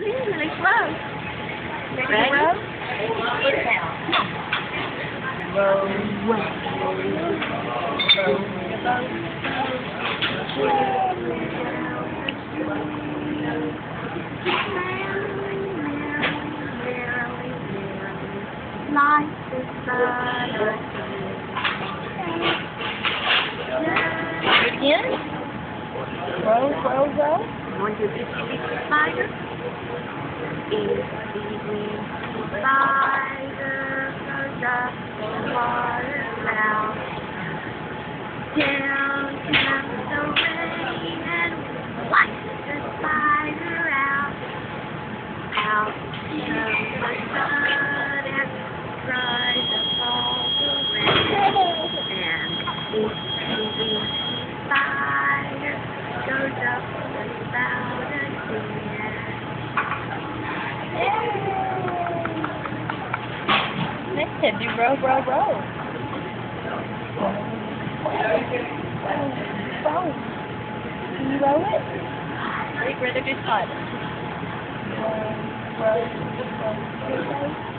Really close. Ready? Row? Row, life is but again. Row, row, row. Want your bitsy spider? Itsy spider goes up the water spout. Down comes the rain and wipes the spider out. Out comes the sun and dries up all the rain. And itsy spider goes up the spout again. Next time, do row, row, row. Row. Can you row it? I'd rather do silent. Row, row, row.